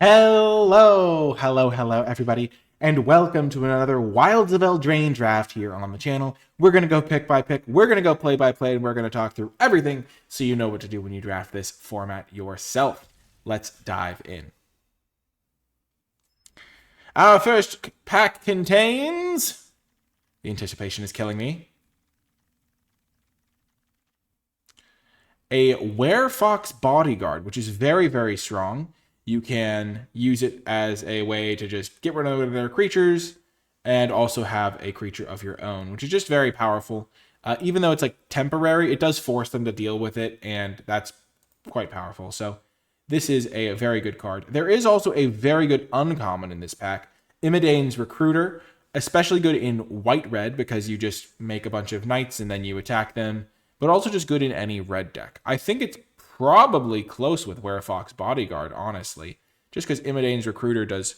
Hello, everybody, and welcome to another Wilds of Eldraine draft here on the channel. We're going to go pick by pick, we're going to go play by play, and we're going to talk through everything so you know what to do when you draft this format yourself. Let's dive in. Our first pack contains... The anticipation is killing me. A Werefox Bodyguard, which is very, very strong. You can use it as a way to just get rid of their creatures and also have a creature of your own, which is just very powerful. Even though it's like temporary, it does force them to deal with it, and that's quite powerful. So this is a very good card. There is also a very good uncommon in this pack, Eldraine's Recruiter, especially good in white-red because you just make a bunch of knights and then you attack them, but also just good in any red deck. I think it's probably close with Werefox Bodyguard, honestly, just because Eldraine's Recruiter does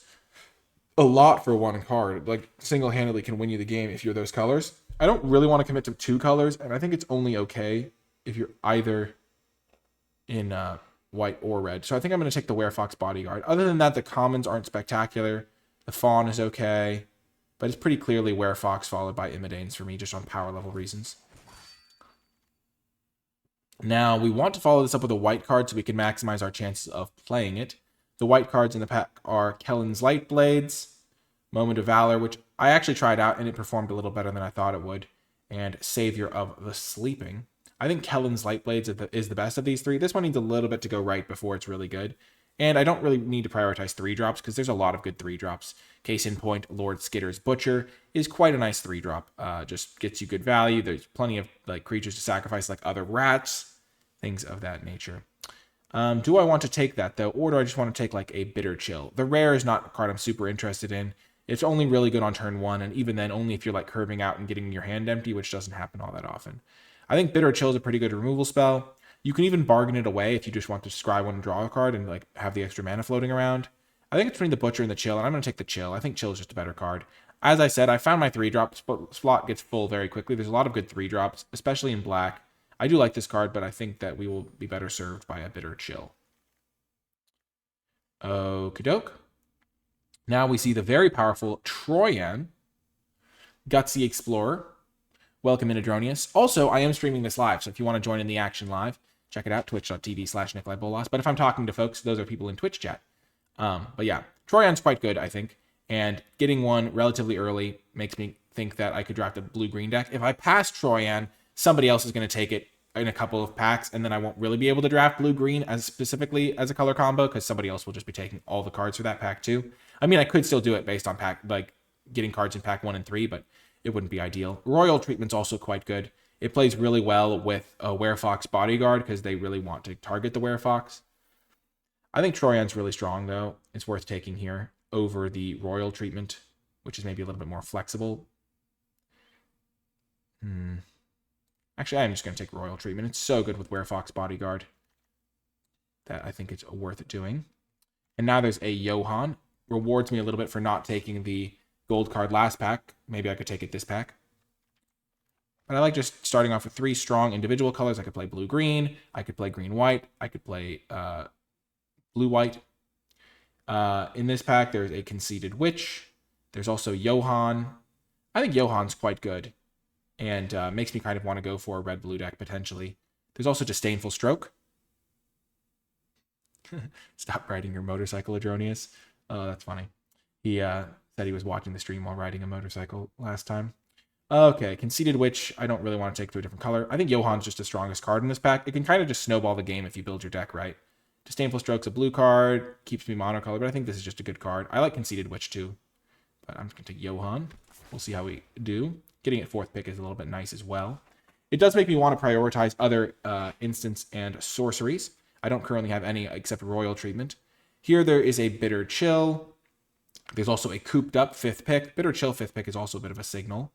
a lot for one card. Like, single-handedly can win you the game if you're those colors. I don't really want to commit to two colors, and I think it's only okay if you're either in white or red. So I think I'm going to take the Werefox Bodyguard. Other than that, the commons aren't spectacular. The Fawn is okay, but it's pretty clearly Werefox followed by Eldraine's for me, just on power level reasons. Now, we want to follow this up with a white card so we can maximize our chances of playing it. The white cards in the pack are Kellen's Lightblades, Moment of Valor, which I actually tried out and it performed a little better than I thought it would, and Savior of the Sleeping. I think Kellen's Lightblades is the best of these three. This one needs a little bit to go right before it's really good. And I don't really need to prioritize 3-drops because there's a lot of good 3-drops. Case in point, Lord Skitter's Butcher is quite a nice 3-drop. Just gets you good value. There's plenty of like creatures to sacrifice like other rats, things of that nature. Do I want to take that though, or do I just want to take like a Bitter Chill? The rare is not a card I'm super interested in. It's only really good on turn 1, and even then only if you're like curving out and getting your hand empty, which doesn't happen all that often. I think Bitter Chill is a pretty good removal spell. You can even bargain it away if you just want to scry one and draw a card and like have the extra mana floating around. I think it's between the Butcher and the Chill, and I'm going to take the Chill. I think Chill is just a better card. As I said, I found my 3-drop slot gets full very quickly. There's a lot of good 3-drops, especially in black. I do like this card, but I think that we will be better served by a Bitter Chill. Okie doke. Now we see the very powerful Troyan, Gutsy Explorer. Welcome in, Adronius. Also, I am streaming this live, so if you want to join in the action live, check it out, twitch.tv/NicolaiBolas. But if I'm talking to folks, those are people in Twitch chat. But yeah, Troyan's quite good, I think. And getting one relatively early makes me think that I could draft a blue-green deck. If I pass Troyan, somebody else is going to take it in a couple of packs, and then I won't really be able to draft blue-green as specifically as a color combo because somebody else will just be taking all the cards for that pack too. I mean, I could still do it based on pack, like getting cards in pack 1 and 3, but it wouldn't be ideal. Royal Treatment's also quite good. It plays really well with a Werefox Bodyguard because they really want to target the Werefox. I think Troyan's really strong, though. It's worth taking here over the Royal Treatment, which is maybe a little bit more flexible. Actually, I'm just going to take Royal Treatment. It's so good with Werefox Bodyguard that I think it's worth doing. And now there's a Johan. Rewards me a little bit for not taking the gold card last pack. Maybe I could take it this pack. But I like just starting off with 3 strong individual colors. I could play blue-green. I could play green-white. I could play blue-white. In this pack, there's a Conceited Witch. There's also Johan. I think Johan's quite good and makes me kind of want to go for a red-blue deck, potentially. There's also Disdainful Stroke. Stop riding your motorcycle, Adronius. Oh, that's funny. He said he was watching the stream while riding a motorcycle last time. Okay, Conceited Witch, I don't really want to take to a different color. I think Johan's just the strongest card in this pack. It can kind of just snowball the game if you build your deck right. Disdainful Stroke's a blue card, keeps me monocolor, but I think this is just a good card. I like Conceited Witch too, but I'm just going to take Johan. We'll see how we do. Getting it 4th pick is a little bit nice as well. It does make me want to prioritize other instants and sorceries. I don't currently have any except Royal Treatment. Here there is a Bitter Chill. There's also a Cooped Up 5th pick. Bitter Chill 5th pick is also a bit of a signal.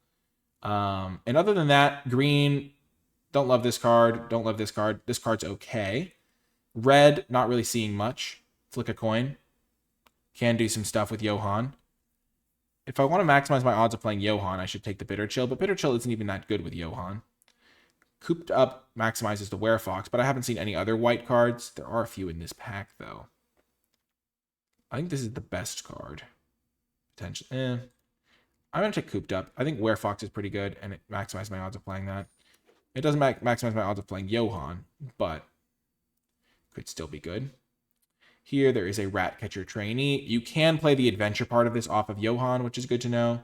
And other than that, green, don't love this card. Don't love this card. This card's okay. Red, not really seeing much. Flick a coin. Can do some stuff with Johan. If I want to maximize my odds of playing Johan, I should take the Bitter Chill, but Bitter Chill isn't even that good with Johan. Cooped Up maximizes the Werefox, but I haven't seen any other white cards. There are a few in this pack, though. I think this is the best card. Potentially. I'm going to take Cooped Up. I think Werefox is pretty good, and it maximizes my odds of playing that. It doesn't maximize my odds of playing Johan, but could still be good. Here, there is a Ratcatcher Trainee. You can play the adventure part of this off of Johan, which is good to know.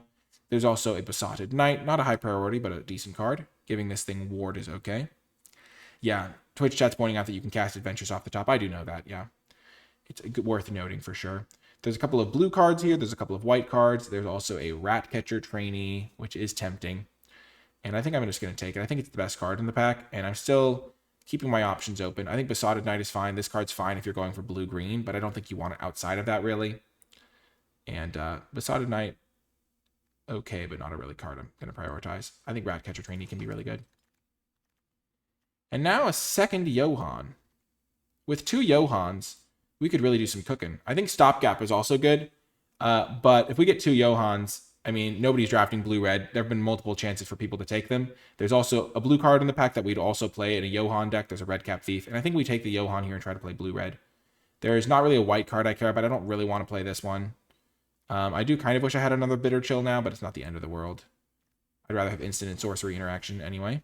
There's also a Besotted Knight. Not a high priority, but a decent card. Giving this thing Ward is okay. Yeah, Twitch chat's pointing out that you can cast adventures off the top. I do know that, yeah. It's worth noting for sure. There's a couple of blue cards here. There's a couple of white cards. There's also a Ratcatcher Trainee, which is tempting. And I think I'm just going to take it. I think it's the best card in the pack, and I'm still keeping my options open. I think Besotted Knight is fine. This card's fine if you're going for blue-green, but I don't think you want it outside of that, really. And Besotted Knight, okay, but not a really card I'm going to prioritize. I think Ratcatcher Trainee can be really good. And now a second Johan. With two Johans, we could really do some cooking. I think Stopgap is also good, but if we get two Johans, I mean, nobody's drafting blue-red. There have been multiple chances for people to take them. There's also a blue card in the pack that we'd also play in a Johan deck. There's a Red Cap Thief, and I think we take the Johan here and try to play blue-red. There's not really a white card I care about. I don't really want to play this one. I do kind of wish I had another Bitter Chill now, but it's not the end of the world. I'd rather have instant and sorcery interaction anyway.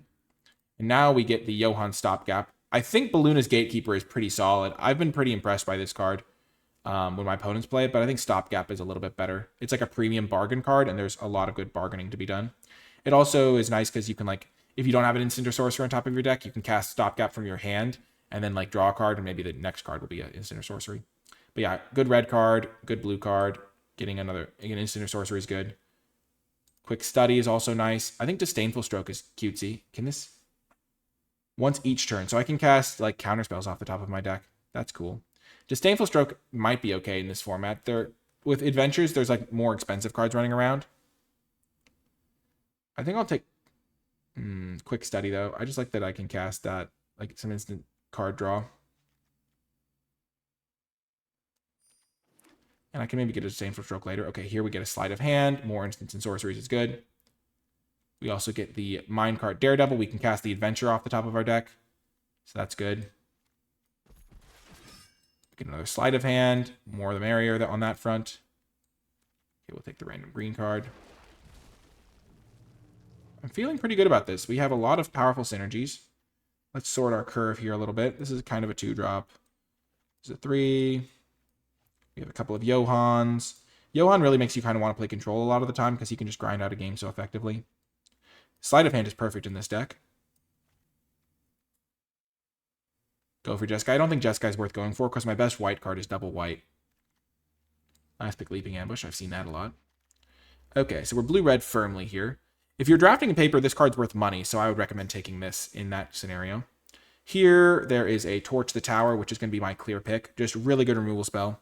And now we get the Johan Stopgap. I think Balluna's Gatekeeper is pretty solid. I've been pretty impressed by this card when my opponents play it, but I think Stopgap is a little bit better. It's like a premium bargain card, and there's a lot of good bargaining to be done. It also is nice because you can, like, if you don't have an instant or sorcery on top of your deck, you can cast Stopgap from your hand and then, like, draw a card, and maybe the next card will be an instant or sorcery. But yeah, good red card, good blue card. Getting an instant or sorcery is good. Quick Study is also nice. I think Disdainful Stroke is cutesy. Can this... Once each turn. So I can cast, like, counterspells off the top of my deck. That's cool. Disdainful Stroke might be okay in this format. With Adventures, there's, like, more expensive cards running around. I think I'll take Quick Study, though. I just like that I can cast that, like, some instant card draw. And I can maybe get a Disdainful Stroke later. Okay, here we get a Sleight of Hand. More instants and sorceries is good. We also get the Minecart Daredevil. We can cast the Adventure off the top of our deck. So that's good. Get another Sleight of Hand. More the merrier on that front. Okay, we'll take the random green card. I'm feeling pretty good about this. We have a lot of powerful synergies. Let's sort our curve here a little bit. This is kind of a 2-drop. This is a 3. We have a couple of Johans. Johan really makes you kind of want to play control a lot of the time because he can just grind out a game so effectively. Sleight of Hand is perfect in this deck. Go for Jeskai. I don't think Jeskai is worth going for because my best white card is double white. Last pick Leaping Ambush. I've seen that a lot. Okay, so we're blue-red firmly here. If you're drafting a paper, this card's worth money, so I would recommend taking this in that scenario. Here, there is a Torch the Tower, which is going to be my clear pick. Just really good removal spell.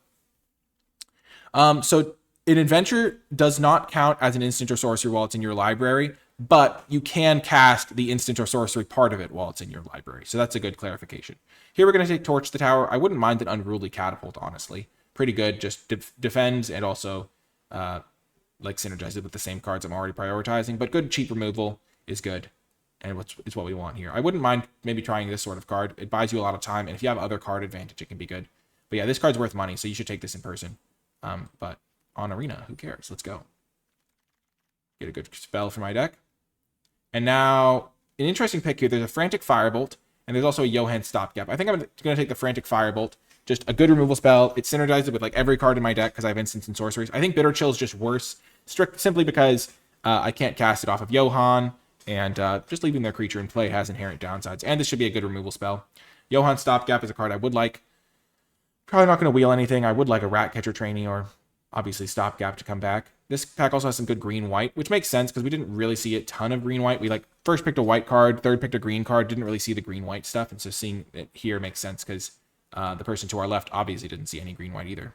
So an Adventure does not count as an instant or sorcery while it's in your library, but you can cast the instant or sorcery part of it while it's in your library. So that's a good clarification. Here we're going to take Torch the Tower. I wouldn't mind an Unruly Catapult, honestly. Pretty good. Just defends and also like synergize it with the same cards I'm already prioritizing. But good cheap removal is good. And it's what we want here. I wouldn't mind maybe trying this sort of card. It buys you a lot of time. And if you have other card advantage, it can be good. But yeah, this card's worth money, so you should take this in person. But on Arena, who cares? Let's go. Get a good spell for my deck. And now, an interesting pick here. There's a Frantic Firebolt, and there's also a Johan Stopgap. I think I'm going to take the Frantic Firebolt. Just a good removal spell. It's synergized with like every card in my deck because I have instants and sorceries. I think Bitter Chill is just worse, simply because I can't cast it off of Johan, and just leaving their creature in play has inherent downsides. And this should be a good removal spell. Johan Stopgap is a card I would like. Probably not going to wheel anything. I would like a Ratcatcher Trainee or obviously Stopgap to come back. This pack also has some good green-white, which makes sense because we didn't really see a ton of green-white. We like first picked a white card, third picked a green card, didn't really see the green-white stuff. And so seeing it here makes sense because the person to our left obviously didn't see any green-white either.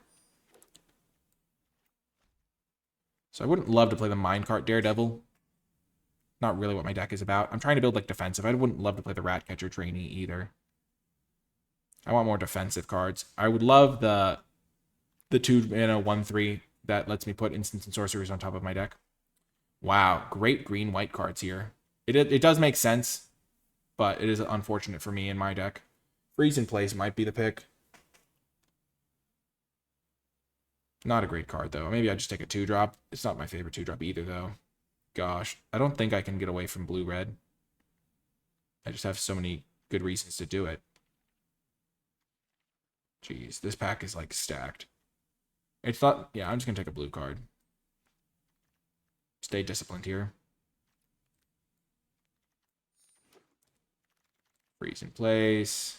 So I wouldn't love to play the Minecart Daredevil. Not really what my deck is about. I'm trying to build like defensive. I wouldn't love to play the Ratcatcher Trainee either. I want more defensive cards. I would love the 2-mana 1/3 that lets me put instants and sorceries on top of my deck. Wow, great green-white cards here. It does make sense, but it is unfortunate for me in my deck. Freeze in Place might be the pick. Not a great card, though. Maybe I just take a 2-drop. It's not my favorite 2-drop either, though. Gosh, I don't think I can get away from blue-red. I just have so many good reasons to do it. Jeez, this pack is, like, stacked. It's not... Yeah, I'm just going to take a blue card. Stay disciplined here. Freeze in place.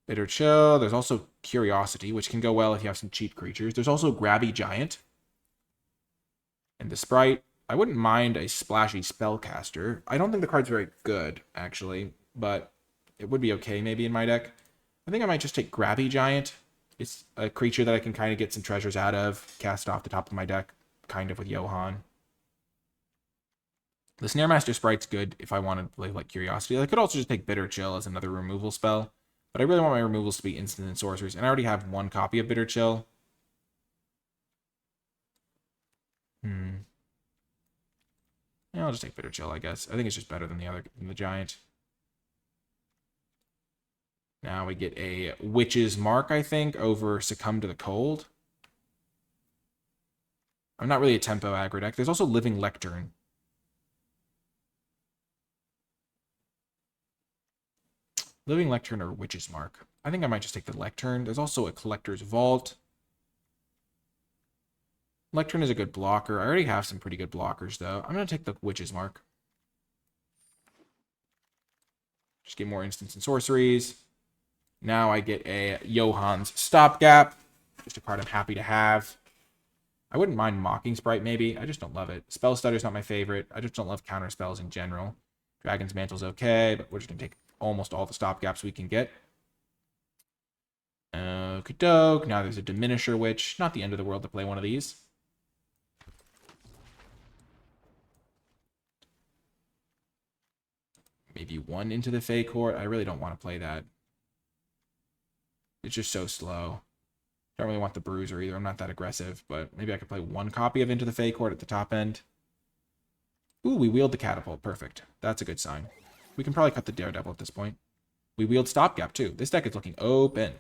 Bitter Chill. There's also Curiosity, which can go well if you have some cheap creatures. There's also Grabby Giant. And the Sprite. I wouldn't mind a splashy Spellcaster. I don't think the card's very good, actually, but it would be okay maybe in my deck. I think I might just take Grabby Giant. It's a creature that I can kind of get some treasures out of, cast off the top of my deck, kind of with Johan. The Snare Master Sprite's good if I wanted to play like Curiosity. I could also just take Bitter Chill as another removal spell, but I really want my removals to be instant and sorceries, and I already have one copy of Bitter Chill. Yeah, I'll just take Bitter Chill, I guess. I think it's just better than the Giant. Now we get a Witch's Mark, I think, over Succumb to the Cold. I'm not really a tempo aggro deck. There's also Living Lectern. Living Lectern or Witch's Mark. I think I might just take the Lectern. There's also a Collector's Vault. Lectern is a good blocker. I already have some pretty good blockers, though. I'm going to take the Witch's Mark. Just get more instants and sorceries. Now I get a Johan's Stopgap. Just a card I'm happy to have. I wouldn't mind Mocking Sprite, maybe. I just don't love it. Spell Stutter's not my favorite. I just don't love counter spells in general. Dragon's Mantle's okay, but we're just going to take almost all the stopgaps we can get. Okey-doke. Now there's a Diminisher Witch. Not the end of the world to play one of these. Maybe one into the Fey Court. I really don't want to play that. It's just so slow. Don't really want the Bruiser either. I'm not that aggressive, but maybe I could play one copy of Into the Fey Court at the top end. Ooh, we wield the Catapult. Perfect. That's a good sign. We can probably cut the Daredevil at this point. We wield Stopgap, too. This deck is looking open.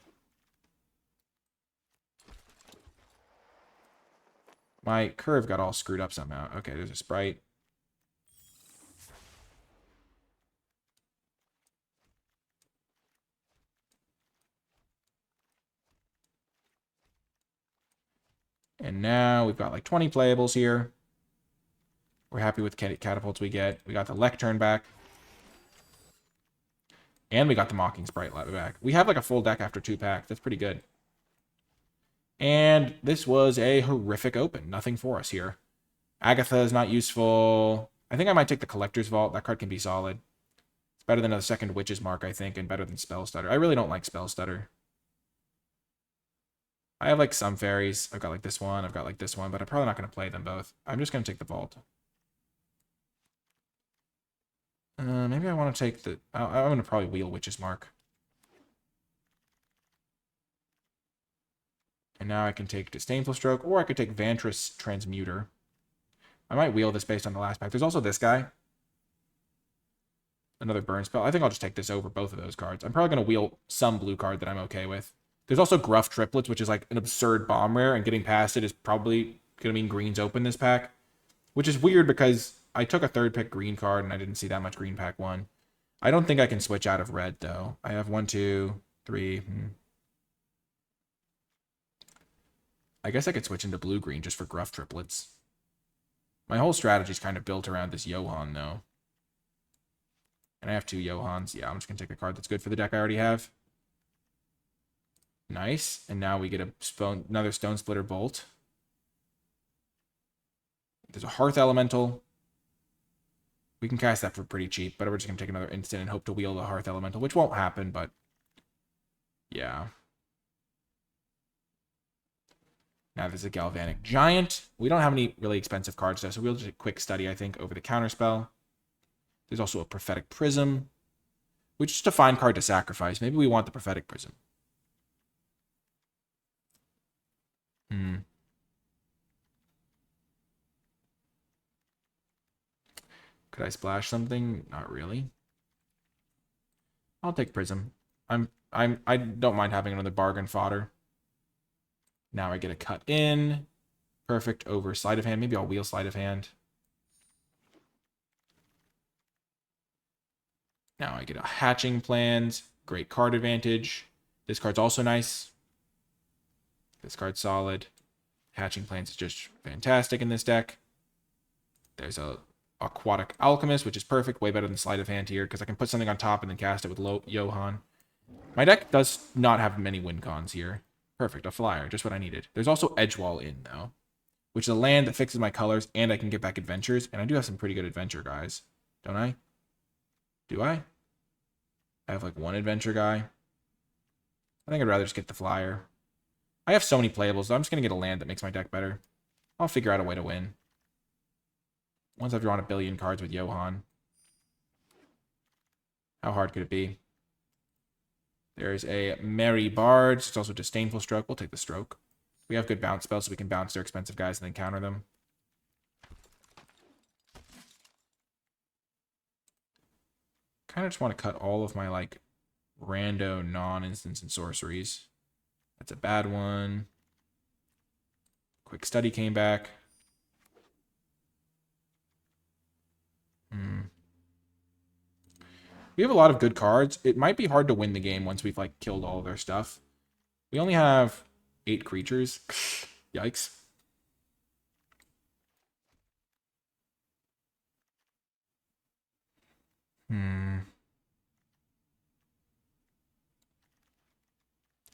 My curve got all screwed up somehow. Okay, there's a Sprite. And now we've got like 20 playables here. We're happy with catapults we get. We got the Lectern back. And we got the Mocking Sprite back. We have like a full deck after 2 packs. That's pretty good. And this was a horrific open. Nothing for us here. Agatha is not useful. I think I might take the Collector's Vault. That card can be solid. It's better than a second Witch's Mark, I think, and better than Spell Stutter. I really don't like Spell Stutter. I have like some fairies. I've got like this one. I've got like this one, but I'm probably not going to play them both. I'm just going to take the Vault. Maybe I want to take the... I'm going to probably wheel Witch's Mark. And now I can take Disdainful Stroke, or I could take Vantress Transmuter. I might wheel this based on the last pack. There's also this guy. Another burn spell. I think I'll just take this over both of those cards. I'm probably going to wheel some blue card that I'm okay with. There's also Gruff Triplets, which is like an absurd bomb rare, and getting past it is probably going to mean greens open this pack. Which is weird because I took a third pick green card, and I didn't see that much green pack 1. I don't think I can switch out of red, though. I have 1, 2, 3... I guess I could switch into blue-green just for Gruff Triplets. My whole strategy is kind of built around this Johan, though. And I have 2 Johans. Yeah, I'm just going to take a card that's good for the deck I already have. Nice. And now we get another Stone Splitter Bolt. There's a Hearth Elemental. We can cast that for pretty cheap, but we're just going to take another instant and hope to wield the Hearth Elemental, which won't happen, but yeah. Now there's a Galvanic Giant. We don't have any really expensive cards, though, so we'll just a quick study, I think, over the counterspell. There's also a Prophetic Prism, which is just a fine card to sacrifice. Maybe we want the Prophetic Prism. Could I splash something? Not really. I'll take Prism. I don't mind having another bargain fodder. Now I get a cut in. Perfect over sleight of hand. Maybe I'll wheel sleight of hand. Now I get a hatching plans. Great card advantage. This card's also nice. This card's solid. Hatching plans is just fantastic in this deck. There's a aquatic alchemist, which is perfect. Way better than sleight of hand here because I can put something on top and then cast it with Johan. My deck does not have many win cons here. Perfect, a flyer, just what I needed. There's also Edgewall in, though, which is a land that fixes my colors, and I can get back adventures, and I do have some pretty good adventure guys. Don't I? Do I? I have, like, one adventure guy. I think I'd rather just get the flyer. I have so many playables, so I'm just going to get a land that makes my deck better. I'll figure out a way to win. Once I've drawn a billion cards with Johan. How hard could it be? There's a Merry Bard. It's also Disdainful Stroke. We'll take the Stroke. We have good bounce spells, so we can bounce their expensive guys and then counter them. Kind of just want to cut all of my, like, rando non-instants and sorceries. That's a bad one. Quick Study came back. We have a lot of good cards. It might be hard to win the game once we've, like, killed all of their stuff. We only have 8 creatures. Yikes.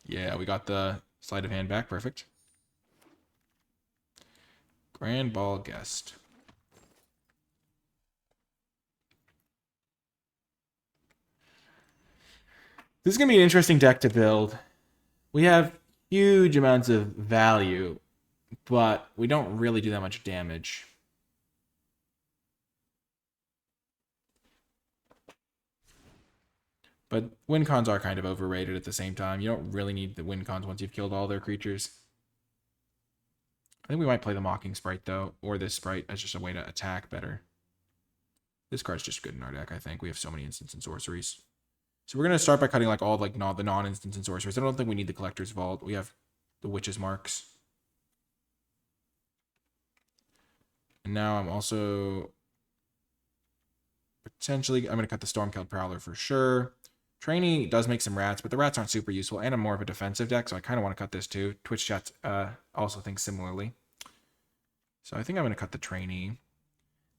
Yeah, we got the sleight of hand back. Perfect. Grand Ball Guest. This is going to be an interesting deck to build. We have huge amounts of value, but we don't really do that much damage. But win cons are kind of overrated at the same time. You don't really need the win cons once you've killed all their creatures. I think we might play the Mocking Sprite, though, or this Sprite as just a way to attack better. This card's just good in our deck, I think. We have so many instants and sorceries. So we're going to start by cutting like all like the non-instants and sorceries. I don't think we need the Collector's Vault. We have the Witch's Marks. And now I'm also potentially, I'm going to cut the Stormkeld Prowler for sure. Trainee does make some rats, but the rats aren't super useful, and I'm more of a defensive deck, so I kind of want to cut this too. Twitch chat also thinks similarly. So I think I'm going to cut the Trainee.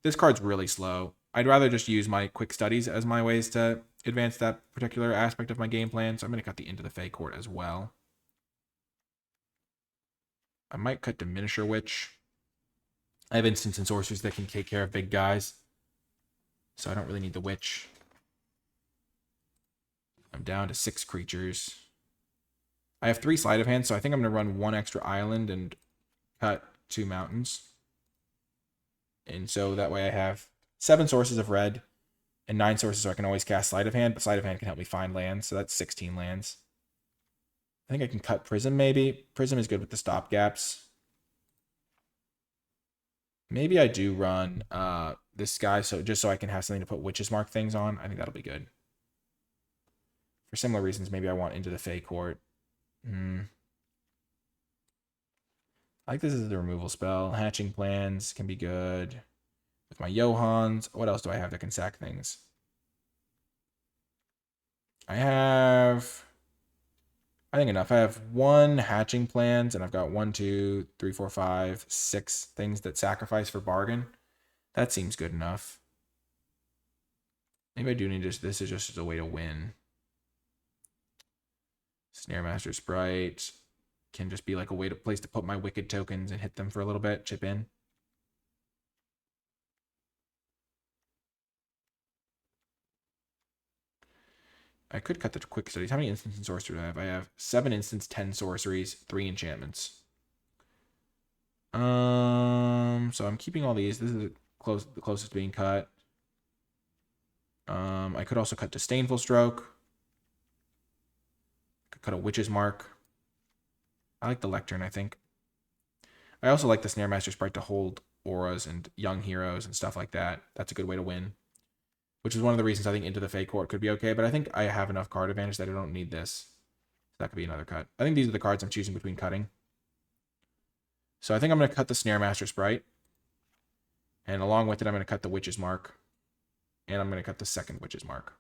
This card's really slow. I'd rather just use my quick studies as my ways to advance that particular aspect of my game plan, so I'm going to cut the Into the Fey Court as well. I might cut Diminisher Witch. I have instants and sorceries that can take care of big guys, so I don't really need the Witch. I'm down to 6 creatures. I have 3 sleight of hand, so I think I'm going to run 1 extra island and cut 2 mountains. And so that way I have 7 sources of red and 9 sources, so I can always cast sleight of hand, but sleight of hand can help me find lands, so that's 16 lands. I think I can cut Prism, maybe. Prism is good with the stopgaps. Maybe I do run this guy, so just so I can have something to put Witch's Mark things on. I think that'll be good. For similar reasons, maybe I want Into the Fey Court. I like this as the removal spell. Hatching Plans can be good. With my Johans, what else do I have that can sack things? I think enough. I have 1 Hatching Plans, and I've got 1, 2, 3, 4, 5, 6 things that sacrifice for bargain. That seems good enough. Maybe I do need this is just a way to win. Snare Master Sprite can just be like a place to put my Wicked tokens and hit them for a little bit, chip in. I could cut the quick studies. How many instants and sorceries do I have? I have 7 instants, 10 sorceries, 3 enchantments. So I'm keeping all these. This is the closest being cut. I could also cut Disdainful Stroke. Could cut a Witch's Mark. I like the Lectern, I think. I also like the Snare Master Sprite to hold auras and young heroes and stuff like that. That's a good way to win. Which is one of the reasons I think Into the Fey Court could be okay, but I think I have enough card advantage that I don't need this. So that could be another cut. I think these are the cards I'm choosing between cutting. So I think I'm going to cut the Snare Master Sprite. And along with it, I'm going to cut the Witch's Mark. And I'm going to cut the second Witch's Mark.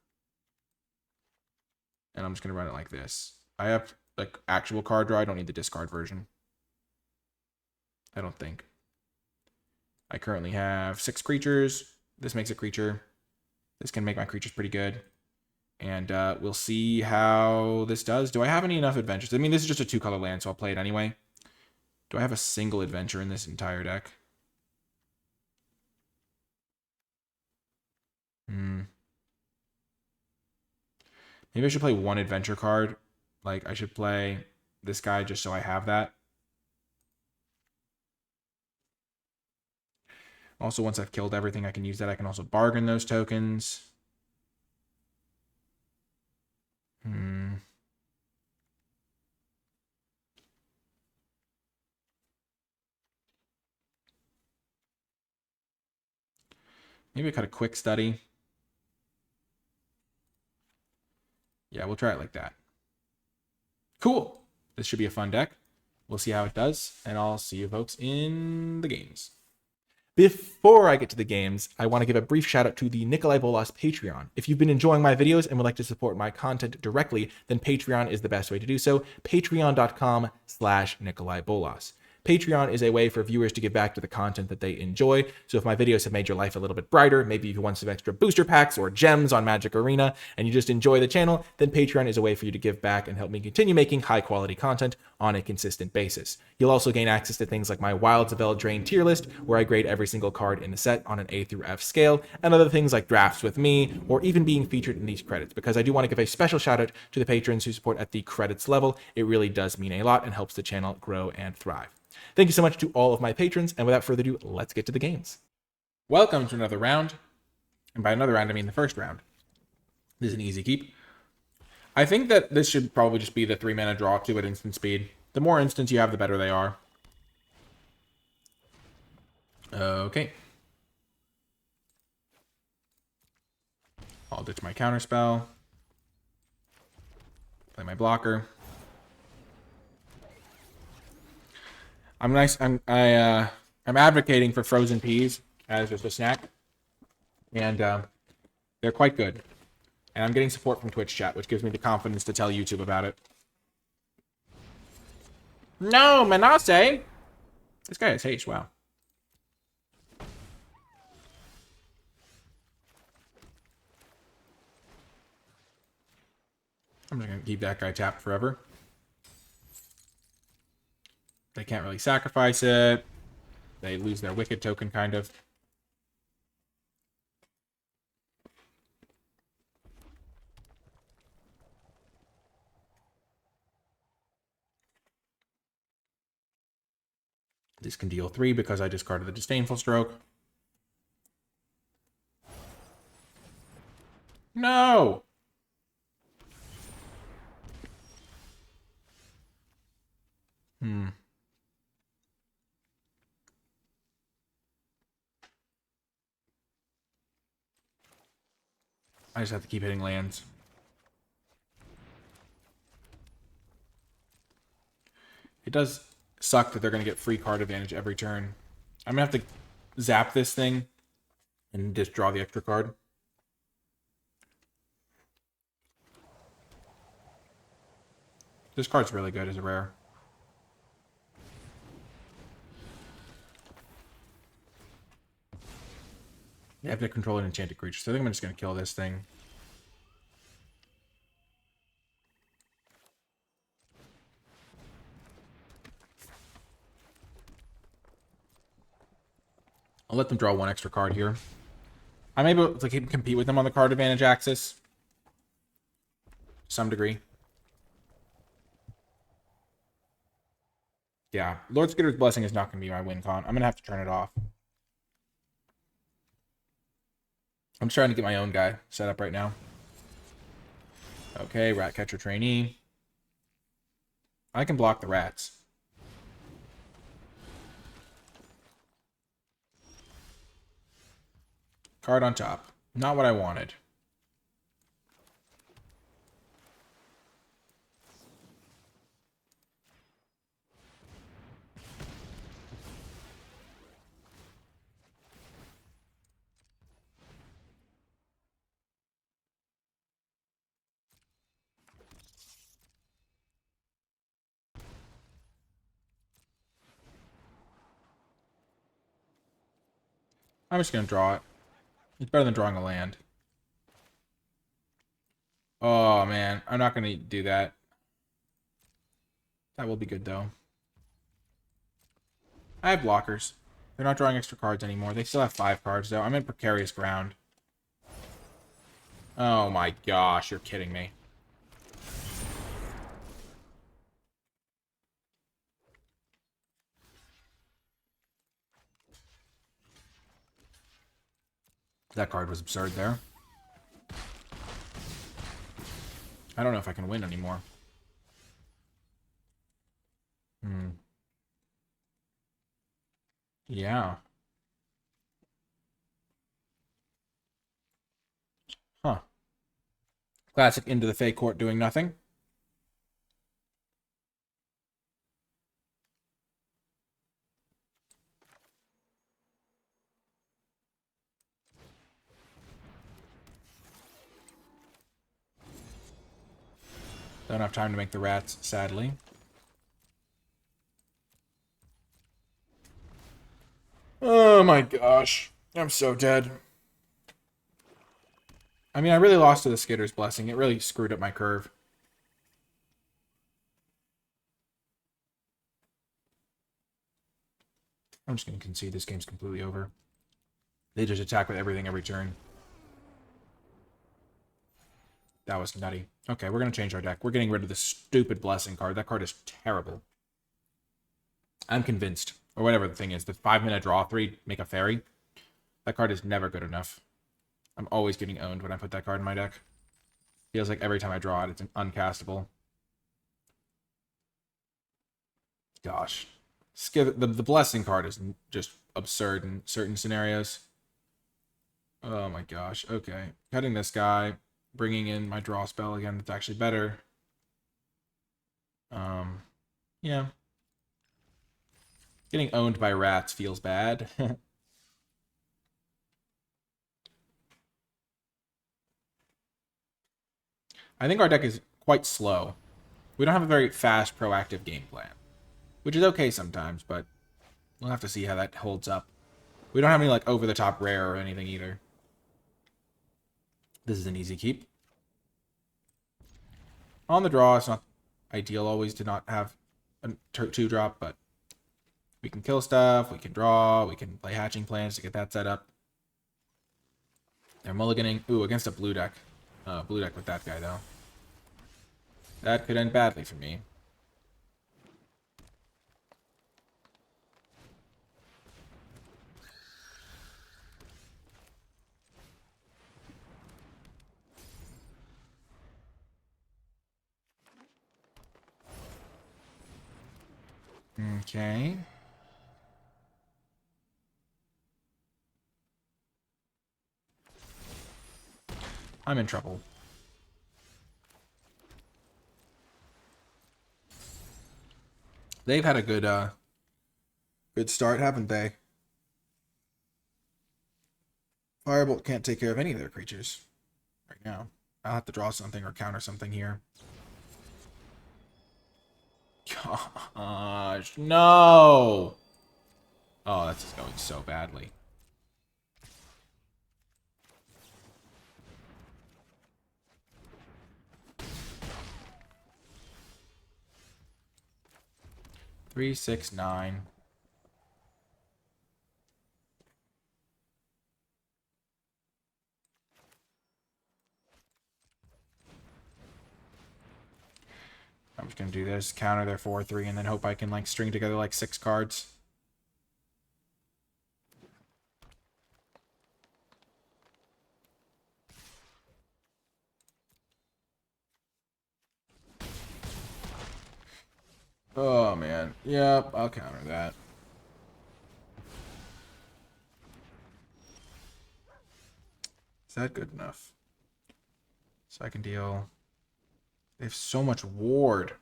And I'm just going to run it like this. I have like actual card draw. I don't need the discard version. I don't think. I currently have 6 creatures. This makes a creature. This can make my creatures pretty good. And we'll see how this does. Do I have enough adventures? I mean, this is just a 2-color land, so I'll play it anyway. Do I have a single adventure in this entire deck? Maybe I should play 1 adventure card. Like, I should play this guy just so I have that. Also, once I've killed everything, I can use that. I can also bargain those tokens. Maybe I cut a quick study. Yeah, we'll try it like that. Cool. This should be a fun deck. We'll see how it does, and I'll see you folks in the games. Before I get to the games, I want to give a brief shout out to the NicolaiBolas Patreon. If you've been enjoying my videos and would like to support my content directly, then Patreon is the best way to do so. Patreon.com/NicolaiBolas. Patreon is a way for viewers to give back to the content that they enjoy. So if my videos have made your life a little bit brighter, maybe you want some extra booster packs or gems on Magic Arena, and you just enjoy the channel, then Patreon is a way for you to give back and help me continue making high quality content on a consistent basis. You'll also gain access to things like my Wilds of Eldraine tier list, where I grade every single card in the set on an A through F scale, and other things like drafts with me, or even being featured in these credits, because I do want to give a special shout out to the patrons who support at the credits level. It really does mean a lot and helps the channel grow and thrive. Thank you so much to all of my patrons, and without further ado, let's get to the games. Welcome to another round, and by another round, I mean the first round. This is an easy keep. I think that this should probably just be the 3-mana draw 2 at instant speed. The more instants you have, the better they are. Okay. I'll ditch my counterspell. Play my blocker. I'm advocating for frozen peas as just a snack, and they're quite good. And I'm getting support from Twitch chat, which gives me the confidence to tell YouTube about it. No, Manasseh! This guy has haste, wow. I'm just going to keep that guy tapped forever. They can't really sacrifice it. They lose their Wicked token, kind of. This can deal 3 because I discarded the Disdainful Stroke. No! I just have to keep hitting lands. It does suck that they're going to get free card advantage every turn. I'm going to have to zap this thing and just draw the extra card. This card's really good as a rare. You have to control an enchanted creature, so I think I'm just going to kill this thing. I'll let them draw 1 extra card here. I'm able to compete with them on the card advantage axis. To some degree. Yeah, Lord Skitter's Blessing is not going to be my win con. I'm going to have to turn it off. I'm just trying to get my own guy set up right now. Okay, Ratcatcher Trainee. I can block the rats. Card on top. Not what I wanted. I'm just going to draw it. It's better than drawing a land. Oh, man. I'm not going to do that. That will be good, though. I have blockers. They're not drawing extra cards anymore. They still have 5 cards, though. I'm in precarious ground. Oh, my gosh. You're kidding me. That card was absurd there. I don't know if I can win anymore. Yeah. Huh. Classic into the Fey Court doing nothing. Don't have time to make the rats, sadly. Oh my gosh. I'm so dead. I mean, I really lost to the Skitter's Blessing. It really screwed up my curve. I'm just going to concede this game's completely over. They just attack with everything every turn. That was nutty. Okay, we're going to change our deck. We're getting rid of the stupid Blessing card. That card is terrible. I'm convinced. Or whatever the thing is. The 5-minute draw 3, make a fairy. That card is never good enough. I'm always getting owned when I put that card in my deck. Feels like every time I draw it, it's uncastable. Gosh. The Blessing card is just absurd in certain scenarios. Oh my gosh. Okay. Cutting this guy. Bringing in my draw spell again. That's actually better. Yeah. Getting owned by rats feels bad. I think our deck is quite slow. We don't have a very fast, proactive game plan. Which is okay sometimes, but we'll have to see how that holds up. We don't have any, like, over-the-top rare or anything either. This is an easy keep. On the draw, it's not ideal always to not have a 2-drop, but we can kill stuff, we can draw, we can play hatching plans to get that set up. They're mulliganing. Ooh, against a blue deck. Blue deck with that guy, though. That could end badly for me. Okay. I'm in trouble. They've had a good start, haven't they? Firebolt can't take care of any of their creatures right now. I'll have to draw something or counter something here. Gosh, no! Oh, that's just going so badly. Three, 6, 9. I'm just gonna do this, counter their 4-3, and then hope I can like string together like 6 cards. Oh man, yep, I'll counter that. Is that good enough? So I can deal. They have so much ward.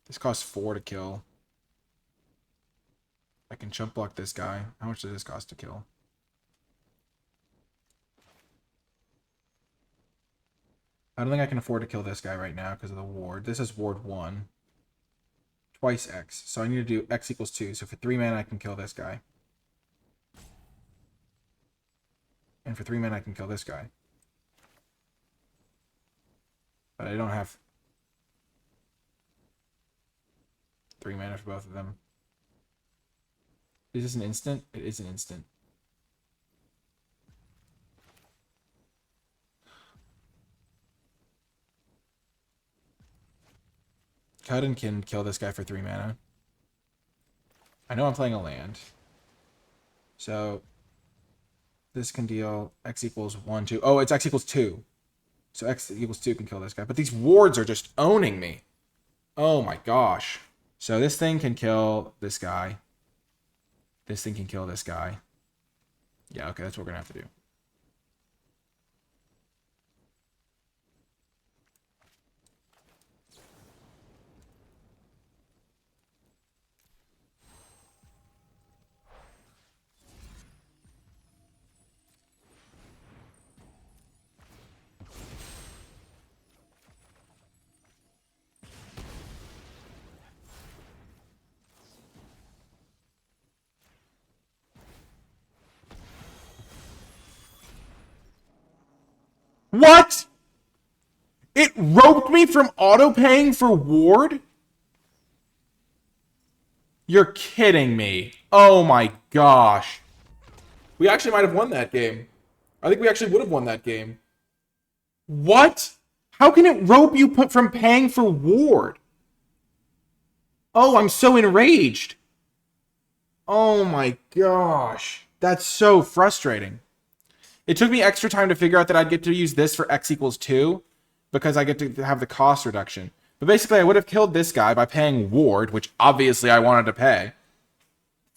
This costs 4 to kill. I can chump block this guy. How much does this cost to kill? I don't think I can afford to kill this guy right now because of the ward. This is ward 1. Twice X. So I need to do X equals 2. So for 3 mana I can kill this guy. And for 3 mana, I can kill this guy. But I don't have 3 mana for both of them. Is this an instant? It is an instant. Cudden can kill this guy for 3 mana. I know I'm playing a land. So this can deal X equals 1, 2. Oh, it's X equals 2. So X equals 2 can kill this guy. But these wards are just owning me. Oh my gosh. So this thing can kill this guy. This thing can kill this guy. Yeah, okay, that's what we're going to have to do. What? It roped me from auto-paying for ward? You're kidding me. Oh my gosh. We actually might have won that game. I think we actually would have won that game. What? How can it rope you from paying for ward? Oh, I'm so enraged. Oh my gosh. That's so frustrating. It took me extra time to figure out that I'd get to use this for X equals 2 because I get to have the cost reduction. But basically, I would have killed this guy by paying ward, which obviously I wanted to pay.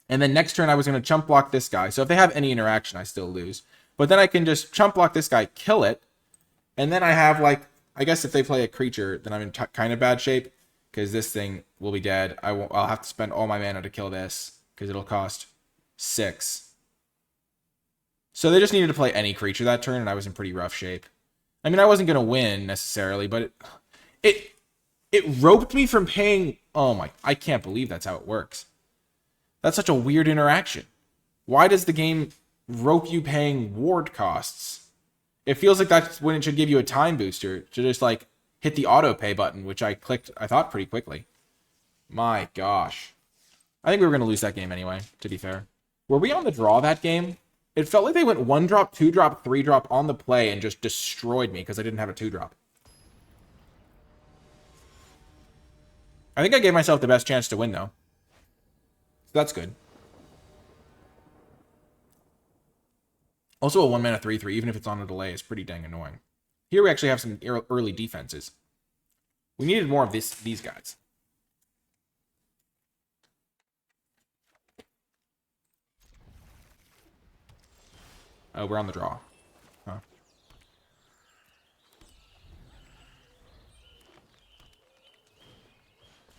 And then next turn, I was going to chump block this guy. So if they have any interaction, I still lose. But then I can just chump block this guy, kill it. And then I have, like, I guess if they play a creature, then I'm in kind of bad shape because this thing will be dead. I'll have to spend all my mana to kill this because it'll cost 6. So they just needed to play any creature that turn, and I was in pretty rough shape. I mean, I wasn't going to win, necessarily, but it roped me from paying... Oh my... I can't believe that's how it works. That's such a weird interaction. Why does the game rope you paying ward costs? It feels like that's when it should give you a time booster, to just, like, hit the auto-pay button, which I clicked, I thought, pretty quickly. My gosh. I think we were going to lose that game anyway, to be fair. Were we on the draw that game? It felt like they went 1-drop, 2-drop, 3-drop on the play and just destroyed me because I didn't have a 2-drop. I think I gave myself the best chance to win, though. So that's good. Also, a 1-mana 3/3, even if it's on a delay, is pretty dang annoying. Here we actually have some early defenses. We needed more of these guys. Oh, we're on the draw. Huh.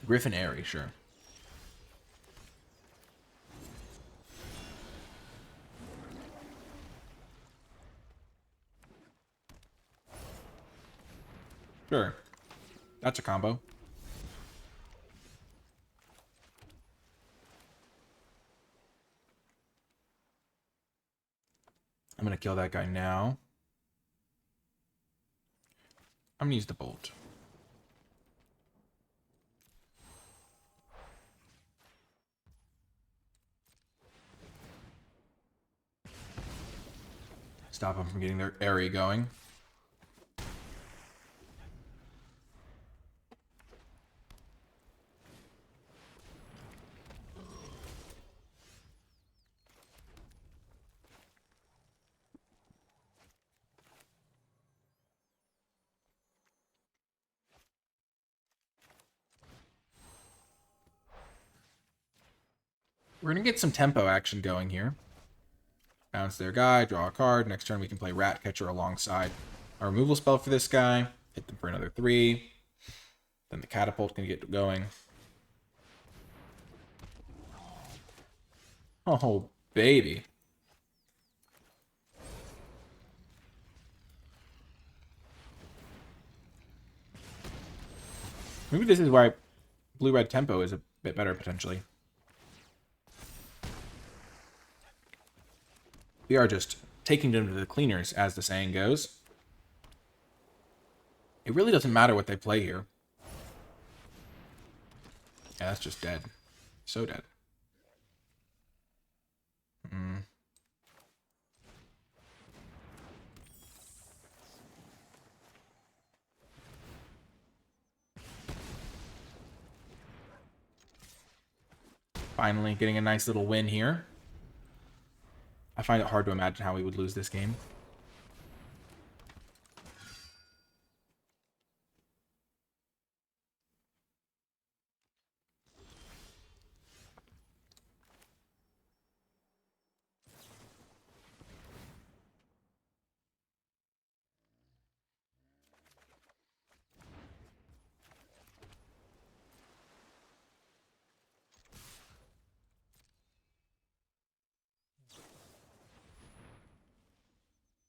Griffin Airy, sure. Sure. That's a combo. I'm going to kill that guy now. I'm going to use the bolt. Stop them from getting their airy going. We're going to get some tempo action going here. Bounce their guy, draw a card. Next turn we can play Ratcatcher alongside our removal spell for this guy. Hit them for another 3. Then the catapult can get going. Oh, baby. Maybe this is why blue-red tempo is a bit better, potentially. We are just taking them to the cleaners, as the saying goes. It really doesn't matter what they play here. Yeah, that's just dead. So dead. Finally getting a nice little win here. I find it hard to imagine how we would lose this game.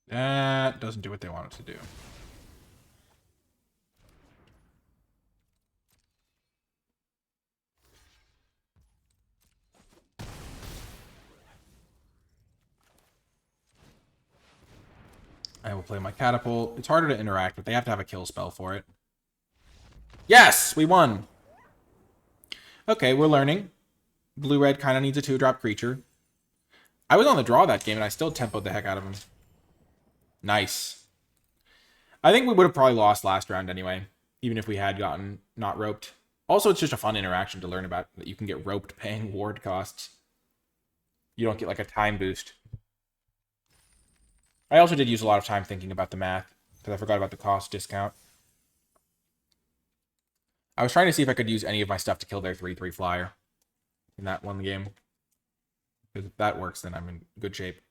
That doesn't do what they want it to do. I will play my catapult. It's harder to interact, but they have to have a kill spell for it. Yes! We won! Okay, we're learning. Blue-red kind of needs a 2-drop creature. I was on the draw that game, and I still tempoed the heck out of him. Nice. I think we would have probably lost last round anyway, even if we had gotten not roped. Also, it's just a fun interaction to learn about, that you can get roped paying ward costs. You don't get like a time boost. I also did use a lot of time thinking about the math, because I forgot about the cost discount. I was trying to see if I could use any of my stuff to kill their 3/3 flyer in that one game. Because if that works, then I'm in good shape.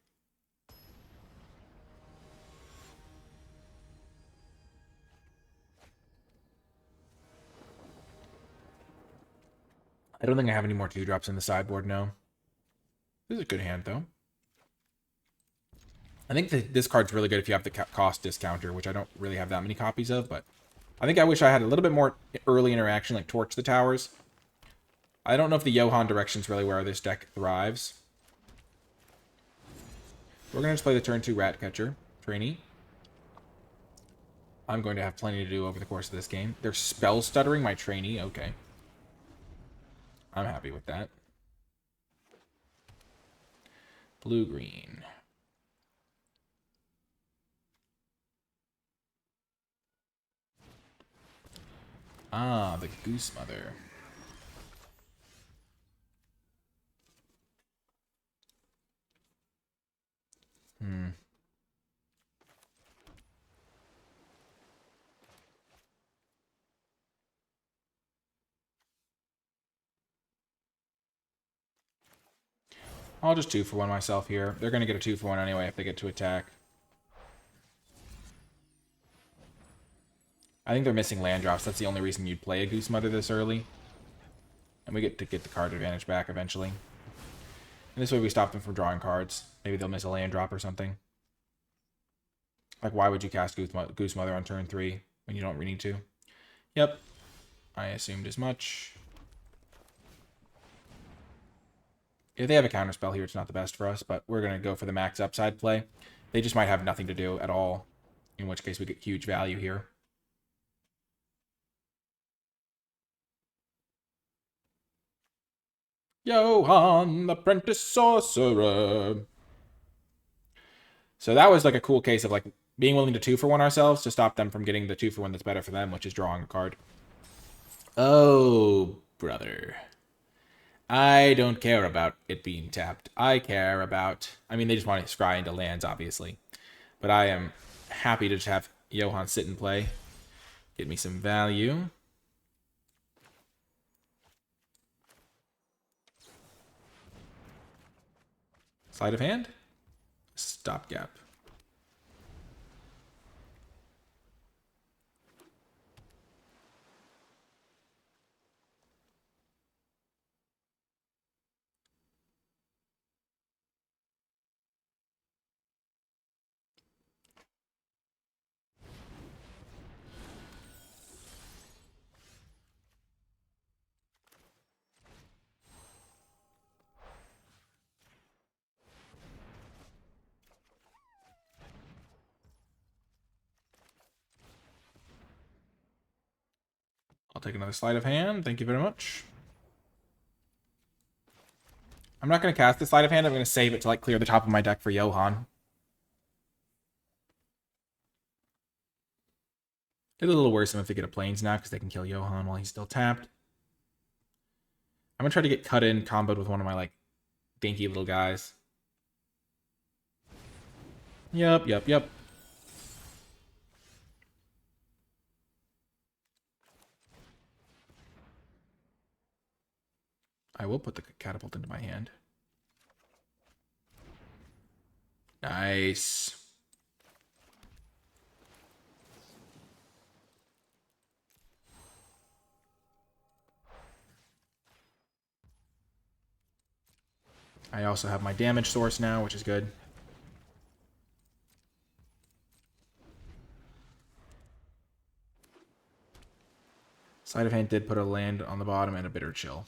I don't think I have any more 2-drops in the sideboard, no. This is a good hand, though. I think this card's really good if you have the cost discounter, which I don't really have that many copies of, but I think I wish I had a little bit more early interaction, like Torch the Towers. I don't know if the Johan direction's really where this deck thrives. We're going to just play the turn 2 Ratcatcher trainee. I'm going to have plenty to do over the course of this game. They're spell stuttering my trainee. Okay. I'm happy with that. Blue-green. Ah, the Goose Mother. I'll just 2-for-1 myself here. They're going to get a 2-for-1 anyway if they get to attack. I think they're missing land drops. That's the only reason you'd play a Goose Mother this early. And we get to get the card advantage back eventually. And this way we stop them from drawing cards. Maybe they'll miss a land drop or something. Like, why would you cast Goose Mother on turn 3 when you don't really need to? Yep. I assumed as much. If they have a counterspell here, it's not the best for us, but we're going to go for the max upside play. They just might have nothing to do at all, in which case we get huge value here. Johan, the Apprentice Sorcerer. So that was like a cool case of like being willing to 2-for-1 ourselves to stop them from getting the 2-for-1 that's better for them, which is drawing a card. Oh, brother. I don't care about it being tapped. I care about... I mean, they just want to scry into lands, obviously. But I am happy to just have Johan sit and play. Get me some value. Sleight of hand. Stopgap. take another sleight of hand. Thank you very much. I'm not going to cast the sleight of hand. I'm going to save it to like clear the top of my deck for Johan. It's a little worse if they get a Plains now because they can kill Johan while he's still tapped. I'm going to try to get cut in comboed with one of my like dainty little guys. Yep. I will put the catapult into my hand. Nice. I also have my damage source now, which is good. Sleight of hand did put a land on the bottom and a Bitter Chill.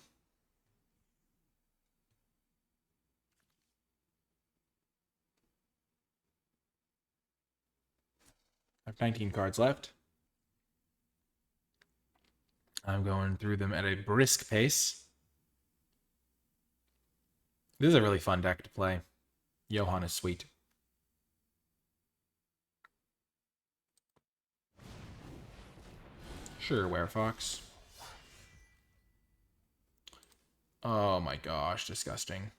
I have 19 cards left. I'm going through them at a brisk pace. This is a really fun deck to play. Johan is sweet. Sure, Werefox. Oh my gosh, disgusting.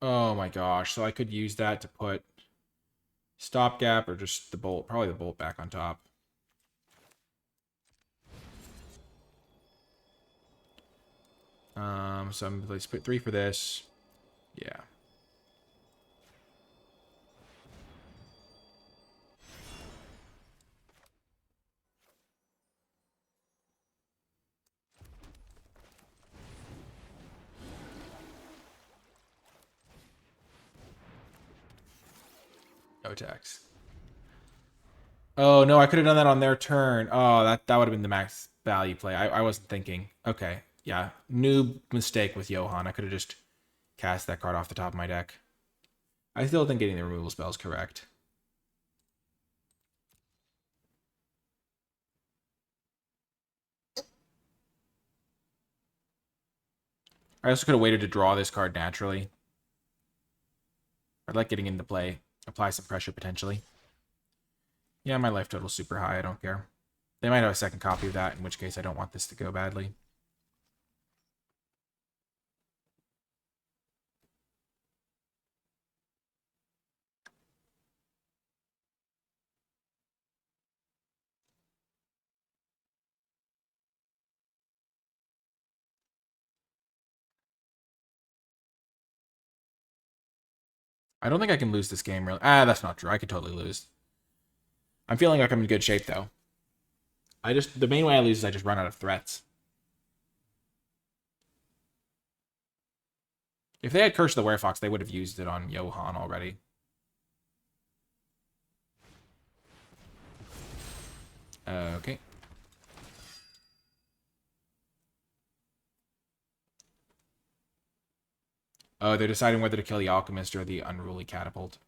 Oh my gosh, so I could use that to put Stopgap or just the Bolt, probably the Bolt back on top. So let's put 3 for this. Yeah. No tax. Oh no, I could have done that on their turn. Oh, that would have been the max value play. I wasn't thinking. Okay, yeah, new mistake with Johan. I could have just cast that card off the top of my deck. I still think getting the removal spells correct. I also could have waited to draw this card naturally. I'd like getting into play. Apply some pressure potentially. Yeah, my life total's super high. I don't care. They might have a second copy of that, in which case I don't want this to go badly. I don't think I can lose this game, really. Ah, that's not true. I could totally lose. I'm feeling like I'm in good shape, though. The main way I lose is I just run out of threats. If they had Curse of the Werefox, they would have used it on Johan already. Okay. Oh, they're deciding whether to kill the Alchemist or the Unruly Catapult.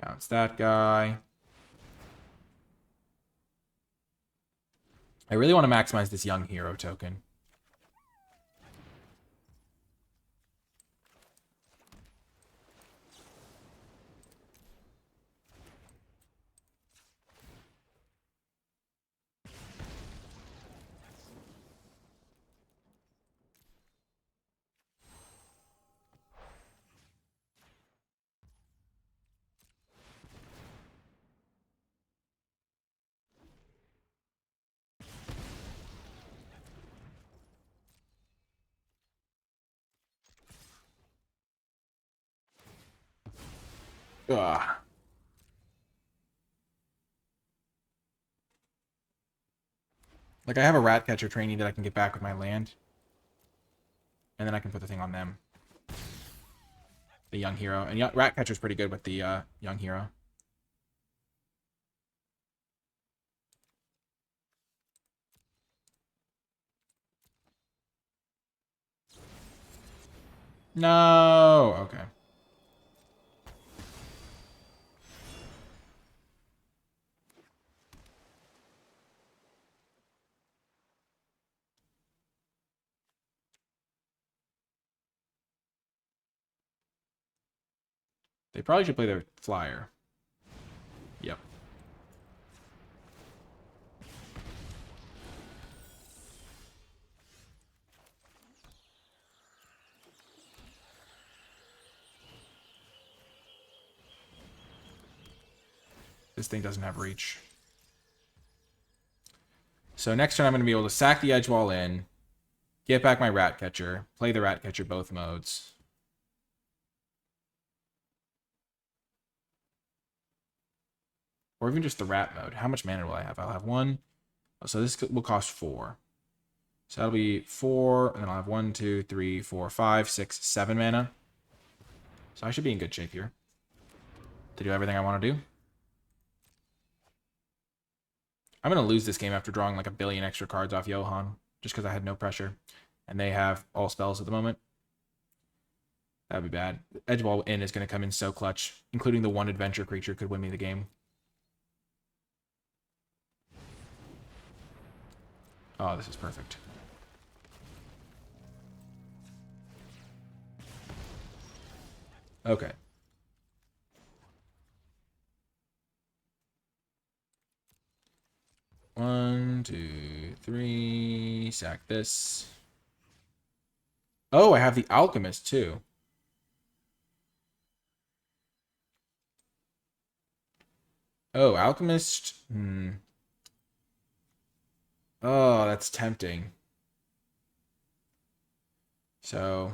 Bounce that guy. I really want to maximize this young hero token. Ugh. Like, I have a Ratcatcher training that I can get back with my land. And then I can put the thing on them. the young hero. And Ratcatcher's pretty good with the young hero. No! Okay. They probably should play their flyer. Yep. This thing doesn't have reach. So next turn I'm going to be able to sack the edge wall in, get back my Ratcatcher, play the Ratcatcher both modes. Or even just the rat mode. How much mana will I have? I'll have 1. Oh, so this will cost 4. So that'll be 4, and then I'll have 1, 2, 3, 4, 5, 6, 7 mana. So I should be in good shape here to do everything I want to do. I'm going to lose this game after drawing like a billion extra cards off Johan, just because I had no pressure. And they have all spells at the moment. That would be bad. Edgewall in is going to come in so clutch, including the one adventure creature could win me the game. Oh, this is perfect. Okay. One, two, three. Sack this. Oh, I have the Alchemist too. Oh, Alchemist. Oh, that's tempting. So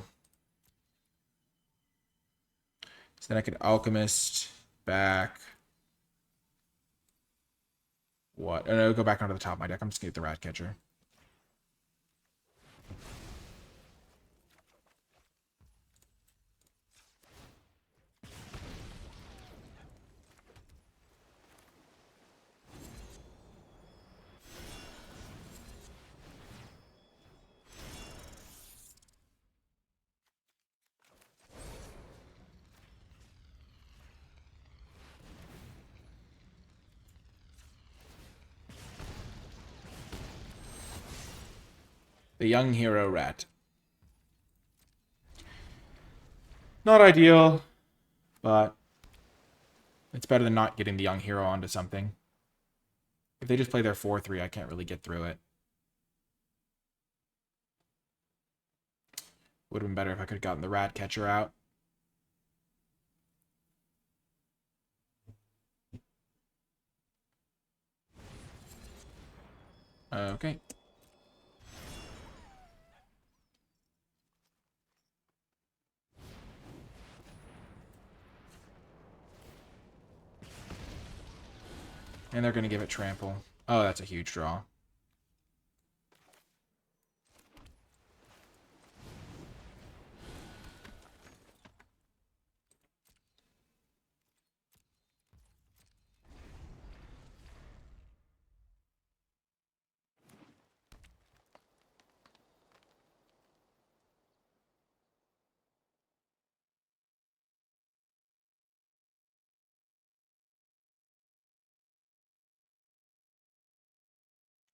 then I could Alchemist back. What? Oh, no, go back onto the top of my deck. I'm just going to get the Ratcatcher. The young hero rat. Not ideal, but it's better than not getting the young hero onto something. If they just play their 4-3, I can't really get through it. Would have been better if I could have gotten the Ratcatcher out. Okay. And they're going to give it trample. Oh, that's a huge draw.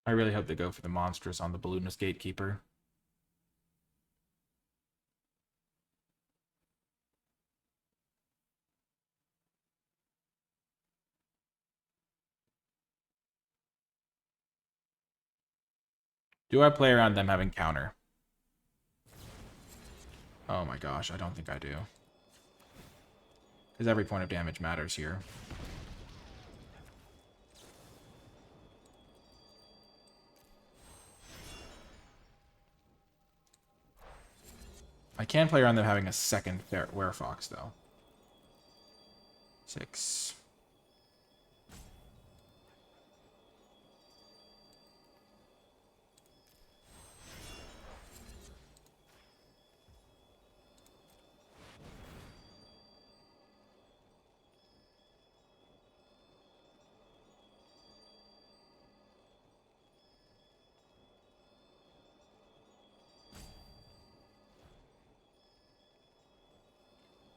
I really hope they go for the monstrous on the Balloonist Gatekeeper. Do I play around them having counter? Oh my gosh, I don't think I do. Because every point of damage matters here. I can play around them having a second Werefox, though. 6.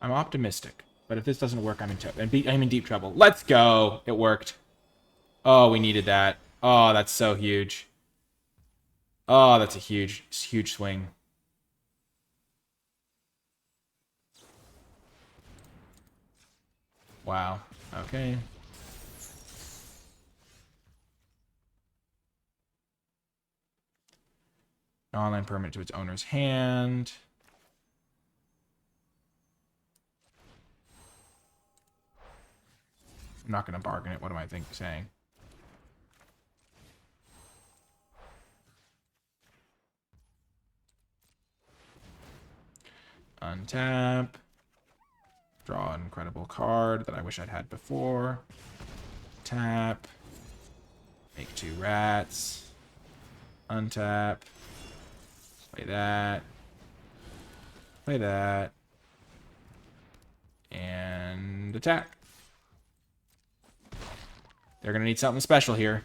I'm optimistic. But if this doesn't work, I'm in deep trouble. Let's go! It worked. Oh, we needed that. Oh, that's so huge. Oh, that's a huge swing. Wow. Okay. Online permit to its owner's hand. I'm not going to bargain it. What am I saying? Untap. Draw an incredible card that I wish I'd had before. Tap. Make 2 rats. Untap. Play that. Play that. And attack. They're going to need something special here.